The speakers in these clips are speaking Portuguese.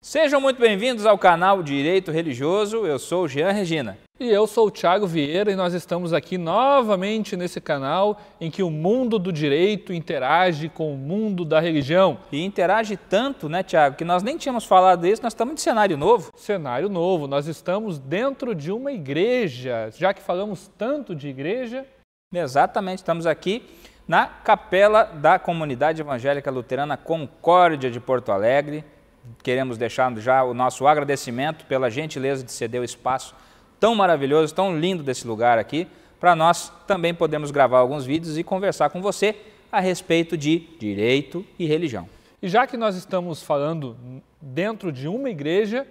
Sejam muito bem-vindos ao canal Direito Religioso, eu sou o Jean Regina. E eu sou o Thiago Vieira e nós estamos aqui novamente nesse canal em que o mundo do direito interage com o mundo da religião. E interage tanto, né, Thiago, que nós nem tínhamos falado disso, nós estamos de cenário novo. Cenário novo, nós estamos dentro de uma igreja, já que falamos tanto de igreja. Exatamente, estamos aqui na Capela da Comunidade Evangélica Luterana Concórdia de Porto Alegre. Queremos deixar já o nosso agradecimento pela gentileza de ceder o espaço tão maravilhoso, tão lindo desse lugar aqui, para nós também podermos gravar alguns vídeos e conversar com você a respeito de direito e religião. E já que nós estamos falando dentro de uma igreja,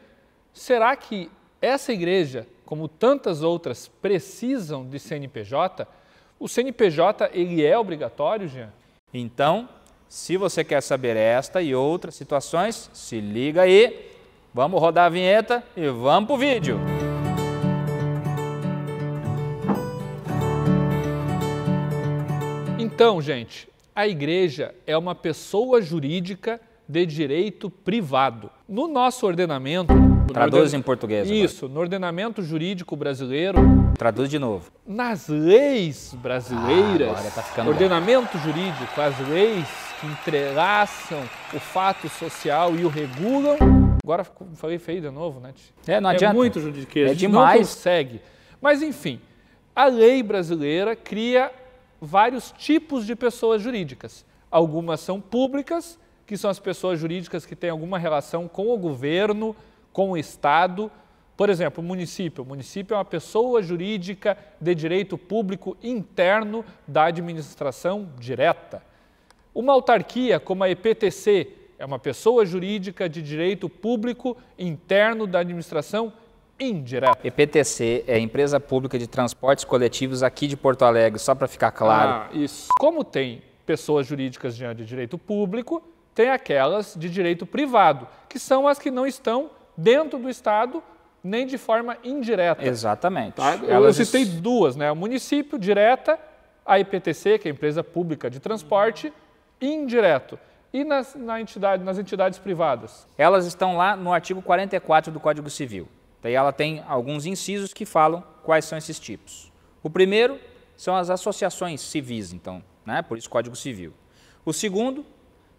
será que essa igreja, como tantas outras, precisam de CNPJ? O CNPJ, ele é obrigatório, Jean? Então, se você quer saber esta e outras situações, se liga aí, vamos rodar a vinheta e vamos para o vídeo. Então, gente, a igreja é uma pessoa jurídica de direito privado. No nosso ordenamento... Traduz em português. Isso, no ordenamento jurídico brasileiro... Traduz de novo. Nas leis brasileiras, agora tá ficando ordenamento jurídico, as leis que entrelaçam o fato social e o regulam... Agora falei feio de novo, né? Não adianta. É muito juridiquês, É demais. não consegue. Mas, enfim, a lei brasileira cria vários tipos de pessoas jurídicas. Algumas são públicas, que são as pessoas jurídicas que têm alguma relação com o governo, com o Estado. Por exemplo, o município. O município é uma pessoa jurídica de direito público interno da administração direta. Uma autarquia, como a EPTC, é uma pessoa jurídica de direito público interno da administração indireta. EPTC é Empresa Pública de Transportes Coletivos aqui de Porto Alegre, só para ficar claro. Isso. Como tem pessoas jurídicas de direito público, tem aquelas de direito privado, que são as que não estão dentro do Estado, nem de forma indireta. Exatamente. Tá? Eu citei duas, né? O município, direta, a IPTC, que é a Empresa Pública de Transporte, indireto. E nas entidades privadas? Elas estão lá no artigo 44 do Código Civil. Daí ela tem alguns incisos que falam quais são esses tipos. O primeiro são as associações civis, então, né? Por isso Código Civil. O segundo,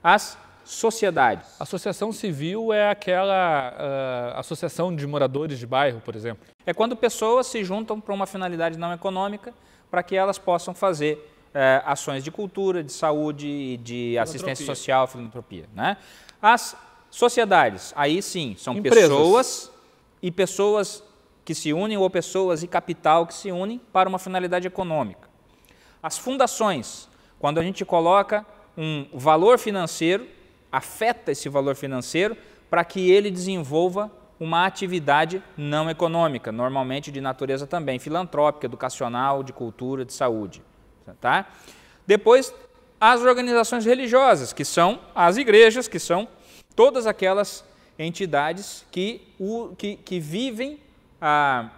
as sociedades. Associação civil é aquela associação de moradores de bairro, por exemplo. É quando pessoas se juntam para uma finalidade não econômica para que elas possam fazer ações de cultura, de saúde e de assistência social, filantropia. Né? As sociedades, aí sim, são pessoas e pessoas que se unem ou pessoas e capital que se unem para uma finalidade econômica. As fundações, quando a gente coloca um valor financeiro, afeta esse valor financeiro para que ele desenvolva uma atividade não econômica, normalmente de natureza também filantrópica, educacional, de cultura, de saúde. Tá? Depois, as organizações religiosas, que são as igrejas, que são todas aquelas entidades que vivem a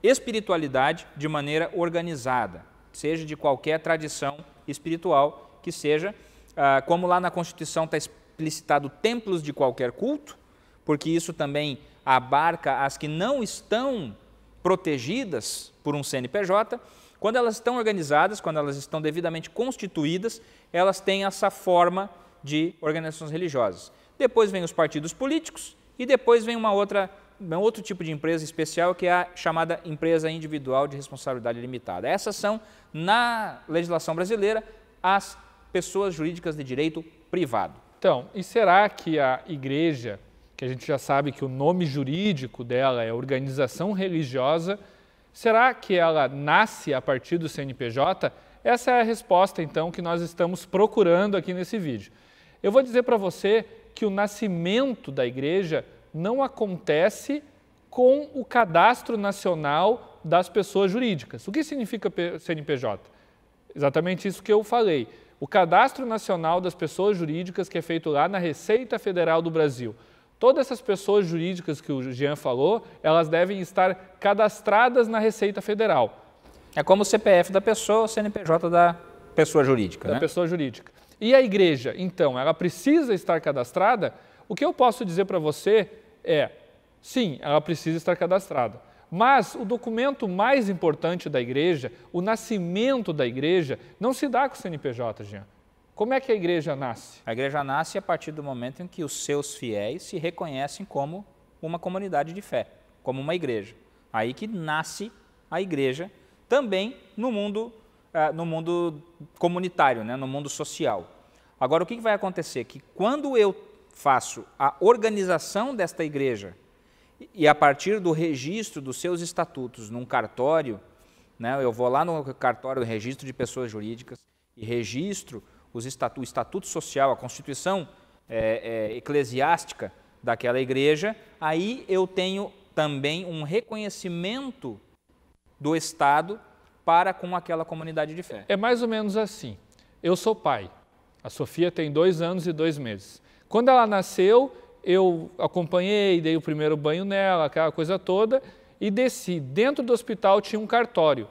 espiritualidade de maneira organizada, seja de qualquer tradição espiritual que seja, como lá na Constituição está explicitado templos de qualquer culto, porque isso também abarca as que não estão protegidas por um CNPJ. Quando elas estão organizadas, quando elas estão devidamente constituídas, elas têm essa forma de organizações religiosas. Depois vem os partidos políticos e depois vem um outro tipo de empresa especial, que é a chamada empresa individual de responsabilidade limitada. Essas são, na legislação brasileira, as pessoas jurídicas de direito privado. Então, e será que a igreja, que a gente já sabe que o nome jurídico dela é organização religiosa, será que ela nasce a partir do CNPJ? Essa é a resposta, então, que nós estamos procurando aqui nesse vídeo. Eu vou dizer para você que o nascimento da igreja não acontece com o Cadastro Nacional das Pessoas Jurídicas. O que significa CNPJ? Exatamente isso que eu falei. O Cadastro Nacional das Pessoas Jurídicas, que é feito lá na Receita Federal do Brasil. Todas essas pessoas jurídicas que o Jean falou, elas devem estar cadastradas na Receita Federal. É como o CPF da pessoa, o CNPJ da pessoa jurídica, da pessoa jurídica. E a igreja, então, ela precisa estar cadastrada? O que eu posso dizer para você sim, ela precisa estar cadastrada. Mas o documento mais importante da igreja, o nascimento da igreja, não se dá com o CNPJ, Jean. Como é que a igreja nasce? A igreja nasce a partir do momento em que os seus fiéis se reconhecem como uma comunidade de fé, como uma igreja. Aí que nasce a igreja também no mundo comunitário, né? No mundo social. Agora, o que vai acontecer? Que quando eu faço a organização desta igreja e a partir do registro dos seus estatutos num cartório, né? Eu vou lá no cartório do registro de pessoas jurídicas e registro o estatuto social, a constituição eclesiástica daquela igreja, aí eu tenho também um reconhecimento do Estado para com aquela comunidade de fé. É mais ou menos assim. Eu sou pai. A Sofia tem 2 anos e 2 meses. Quando ela nasceu, eu acompanhei, dei o primeiro banho nela, aquela coisa toda, e desci. Dentro do hospital tinha um cartório.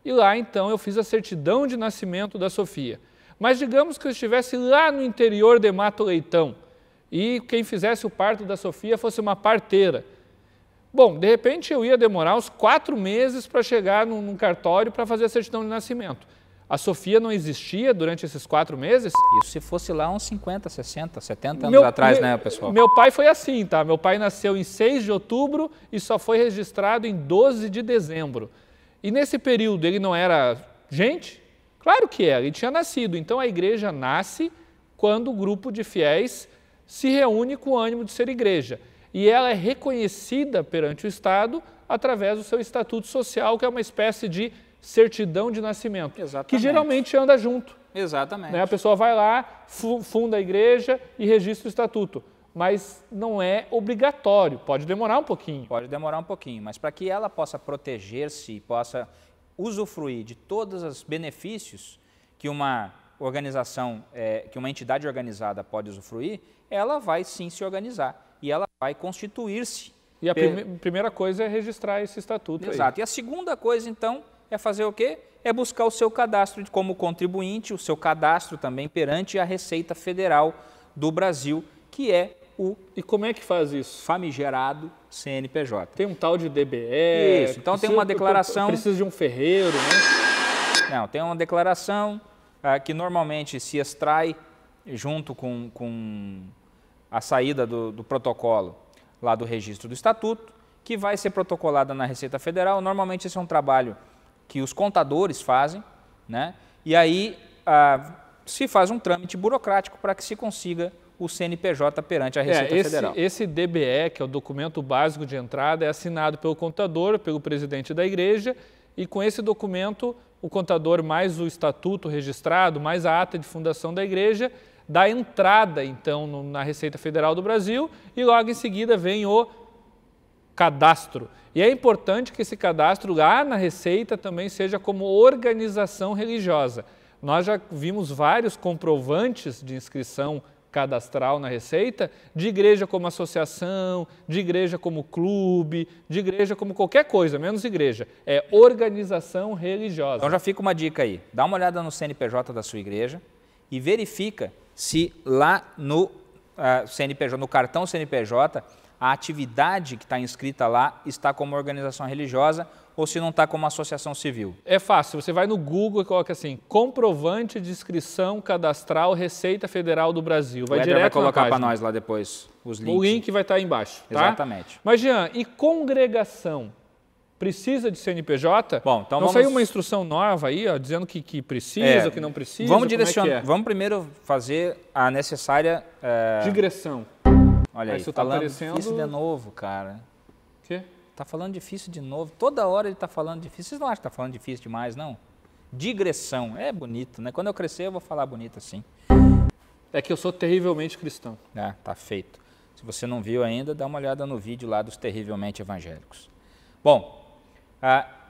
E lá, então, eu fiz a certidão de nascimento da Sofia. Mas digamos que eu estivesse lá no interior de Mato Leitão e quem fizesse o parto da Sofia fosse uma parteira. Bom, de repente eu ia demorar uns 4 meses para chegar num cartório para fazer a certidão de nascimento. A Sofia não existia durante esses 4 meses? Isso se fosse lá uns 50, 60, 70 anos atrás, né, pessoal? Meu pai foi assim, tá? Meu pai nasceu em 6 de outubro e só foi registrado em 12 de dezembro. E nesse período ele não era gente? Claro que era, ele tinha nascido. Então a igreja nasce quando o grupo de fiéis se reúne com o ânimo de ser igreja. E ela é reconhecida perante o Estado através do seu estatuto social, que é uma espécie de certidão de nascimento, Exatamente. Que geralmente anda junto. Exatamente. Né? A pessoa vai lá, funda a igreja e registra o estatuto, mas não é obrigatório, pode demorar um pouquinho. Pode demorar um pouquinho, mas para que ela possa proteger-se, possa usufruir de todos os benefícios que uma organização, que uma entidade organizada pode usufruir, ela vai sim se organizar e ela vai constituir-se. E a primeira coisa é registrar esse estatuto. Exato. Aí. E a segunda coisa, então, é fazer o quê? É buscar o seu cadastro como contribuinte, o seu cadastro também perante a Receita Federal do Brasil, que é o... E como é que faz isso? Famigerado CNPJ. Tem um tal de DBE... Isso, então tem uma declaração... Precisa de um ferreiro, né? Não, tem uma declaração que normalmente se extrai junto com a saída do protocolo lá do registro do Estatuto, que vai ser protocolada na Receita Federal. Normalmente esse é um trabalho que os contadores fazem, né? E aí se faz um trâmite burocrático para que se consiga o CNPJ perante a Receita Federal. Esse DBE, que é o documento básico de entrada, é assinado pelo contador, pelo presidente da igreja, e com esse documento, o contador mais o estatuto registrado, mais a ata de fundação da igreja, dá entrada, então, na Receita Federal do Brasil, e logo em seguida vem o cadastro. E é importante que esse cadastro lá na Receita também seja como organização religiosa. Nós já vimos vários comprovantes de inscrição cadastral na Receita, de igreja como associação, de igreja como clube, de igreja como qualquer coisa, menos igreja. É organização religiosa. Então já fica uma dica aí. Dá uma olhada no CNPJ da sua igreja e verifica se lá no CNPJ, no cartão CNPJ, a atividade que está inscrita lá está como organização religiosa ou se não está como associação civil. É fácil, você vai no Google e coloca assim, comprovante de inscrição cadastral Receita Federal do Brasil. Vai direto vai colocar para nós lá depois os links. O link vai estar aí embaixo. Tá? Exatamente. Mas, Jean, e congregação? Precisa de CNPJ? Bom, então não saiu uma instrução nova aí, ó, dizendo que precisa, que não precisa? Vamos direcionar. Vamos primeiro fazer a necessária... digressão. Olha aí, tá aparecendo... difícil de novo, cara. O quê? Tá falando difícil de novo. Toda hora ele tá falando difícil. Vocês não acham que tá falando difícil demais, não? Digressão. É bonito, né? Quando eu crescer, eu vou falar bonito assim. É que eu sou terrivelmente cristão. Tá feito. Se você não viu ainda, dá uma olhada no vídeo lá dos Terrivelmente Evangélicos. Bom,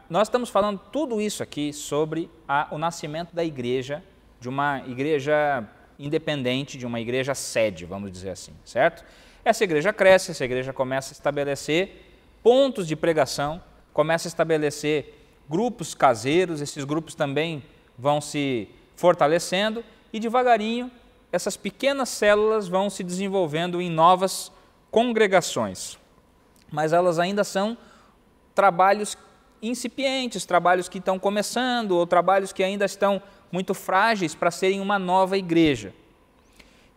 nós estamos falando tudo isso aqui sobre o nascimento da igreja, de uma igreja independente, de uma igreja sede, vamos dizer assim, certo? Essa igreja cresce, essa igreja começa a estabelecer pontos de pregação, começa a estabelecer grupos caseiros, esses grupos também vão se fortalecendo e devagarinho essas pequenas células vão se desenvolvendo em novas congregações. mas elas ainda são trabalhos incipientes, trabalhos que estão começando ou trabalhos que ainda estão muito frágeis para serem uma nova igreja.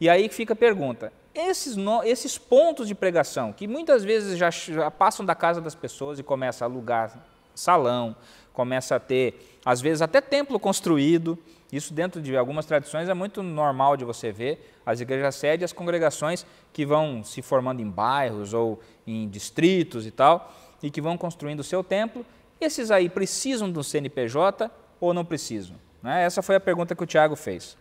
E aí fica a pergunta, esses pontos de pregação, que muitas vezes já passam da casa das pessoas e começa a alugar salão, começa a ter, às vezes, até templo construído, isso dentro de algumas tradições é muito normal de você ver, as igrejas sede, as congregações que vão se formando em bairros ou em distritos e tal, e que vão construindo o seu templo, esses aí precisam do CNPJ ou não precisam? Né? Essa foi a pergunta que o Tiago fez.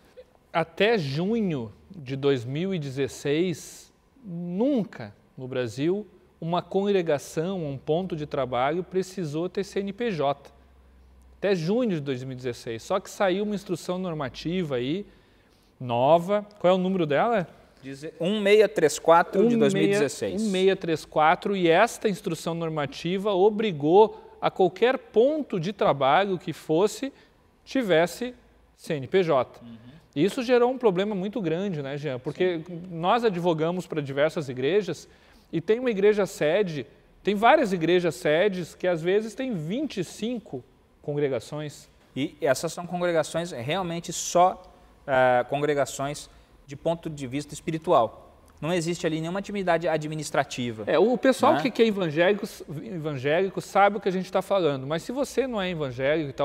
Até junho de 2016, nunca no Brasil uma congregação, um ponto de trabalho precisou ter CNPJ. Até junho de 2016. Só que saiu uma instrução normativa aí, nova. Qual é o número dela? 1634 de 2016. 1634, e esta instrução normativa obrigou a qualquer ponto de trabalho que fosse, tivesse CNPJ. Isso gerou um problema muito grande, né, Jean? Porque nós advogamos para diversas igrejas e tem uma igreja sede, tem várias igrejas sedes que às vezes tem 25 congregações. E essas são congregações realmente só congregações de ponto de vista espiritual. Não existe ali nenhuma atividade administrativa. O pessoal que é evangélico sabe o que a gente está falando, mas se você não é evangélico e está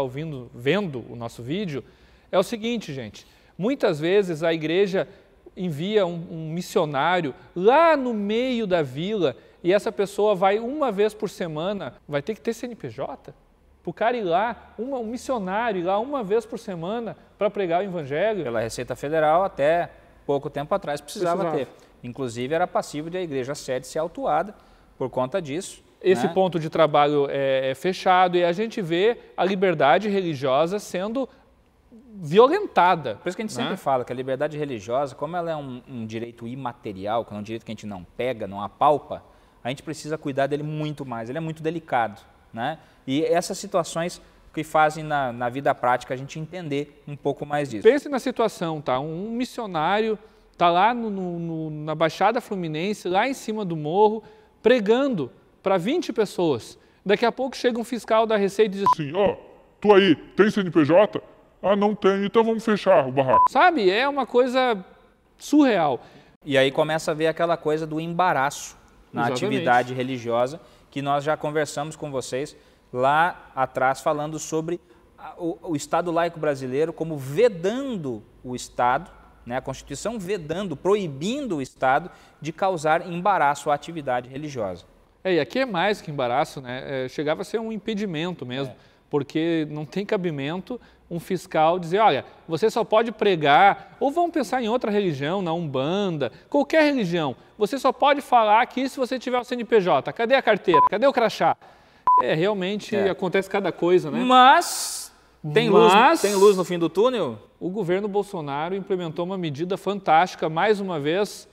vendo o nosso vídeo, é o seguinte, gente, muitas vezes a igreja envia um missionário lá no meio da vila e essa pessoa vai uma vez por semana, vai ter que ter CNPJ? Para o cara ir lá, um missionário ir lá uma vez por semana para pregar o evangelho. Pela Receita Federal, até pouco tempo atrás, precisava ter. Inclusive, era passível de a igreja sede ser autuada por conta disso. Esse ponto de trabalho é fechado e a gente vê a liberdade religiosa sendo violentada. Por isso que a gente sempre fala que a liberdade religiosa, como ela é um direito imaterial, que é um direito que a gente não pega, não apalpa, a gente precisa cuidar dele muito mais, ele é muito delicado. Né? E essas situações que fazem na vida prática a gente entender um pouco mais disso. Pense na situação, tá? Um missionário está lá na Baixada Fluminense, lá em cima do morro, pregando para 20 pessoas. Daqui a pouco chega um fiscal da Receita e diz assim, tu aí, tem CNPJ? Ah, não tem, então vamos fechar o barraco. Sabe, é uma coisa surreal. E aí começa a ver aquela coisa do embaraço na atividade religiosa, que nós já conversamos com vocês lá atrás, falando sobre o Estado laico brasileiro como vedando o Estado, né, a Constituição vedando, proibindo o Estado de causar embaraço à atividade religiosa. E aqui é mais que embaraço, né? Chegava a ser um impedimento mesmo, porque não tem cabimento um fiscal dizer, olha, você só pode pregar, ou vamos pensar em outra religião, na Umbanda, qualquer religião, você só pode falar aqui se você tiver o CNPJ, cadê a carteira, cadê o crachá? Realmente acontece cada coisa, né? Mas tem luz no fim do túnel? O governo Bolsonaro implementou uma medida fantástica, mais uma vez,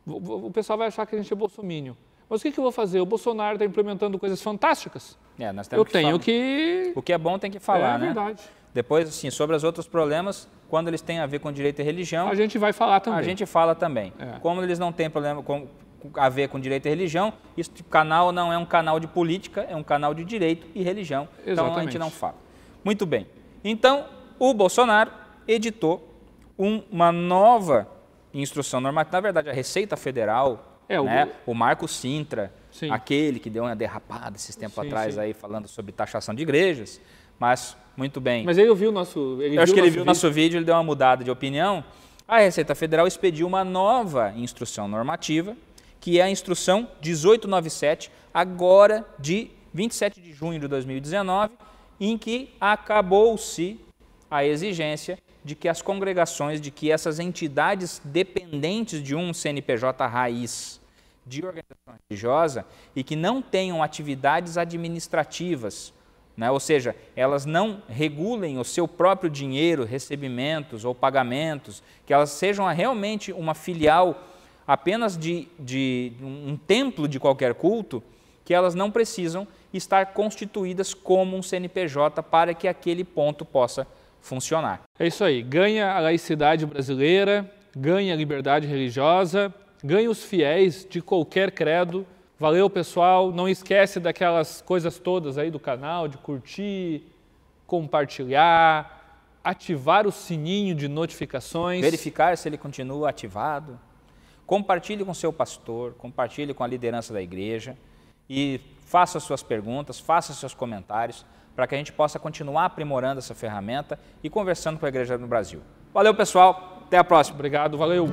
o pessoal vai achar que a gente é bolsominion. Mas o que eu vou fazer? O Bolsonaro está implementando coisas fantásticas. Nós temos que... O que é bom tem que falar, né? É verdade. Depois, assim, sobre os outros problemas, quando eles têm a ver com direito e religião... A gente vai falar também. A gente fala também. Como eles não têm problema a ver com direito e religião, este canal não é um canal de política, é um canal de direito e religião. Exatamente. Então a gente não fala. Muito bem. Então, o Bolsonaro editou uma nova instrução normativa. Na verdade, a Receita Federal... o Marco Sintra, aquele que deu uma derrapada esses tempos atrás aí falando sobre taxação de igrejas, mas muito bem. Mas ele ouviu o nosso vídeo. Eu acho que ele viu o nosso vídeo, ele deu uma mudada de opinião. A Receita Federal expediu uma nova instrução normativa, que é a instrução 1897, agora de 27 de junho de 2019, em que acabou-se a exigência de que as congregações, de que essas entidades dependentes de um CNPJ raiz de organização religiosa e que não tenham atividades administrativas, né? Ou seja, elas não regulem o seu próprio dinheiro, recebimentos ou pagamentos, que elas sejam realmente uma filial apenas de um templo de qualquer culto, que elas não precisam estar constituídas como um CNPJ para que aquele ponto possa funcionar. É isso aí, ganha a laicidade brasileira, ganha a liberdade religiosa, ganha os fiéis de qualquer credo, Valeu, pessoal. Não esquece daquelas coisas todas aí do canal, de curtir, compartilhar, ativar o sininho de notificações. Verificar se ele continua ativado. Compartilhe com seu pastor, compartilhe com a liderança da igreja e faça suas perguntas, faça seus comentários para que a gente possa continuar aprimorando essa ferramenta e conversando com a igreja no Brasil. Valeu, pessoal. Até a próxima. Obrigado, valeu.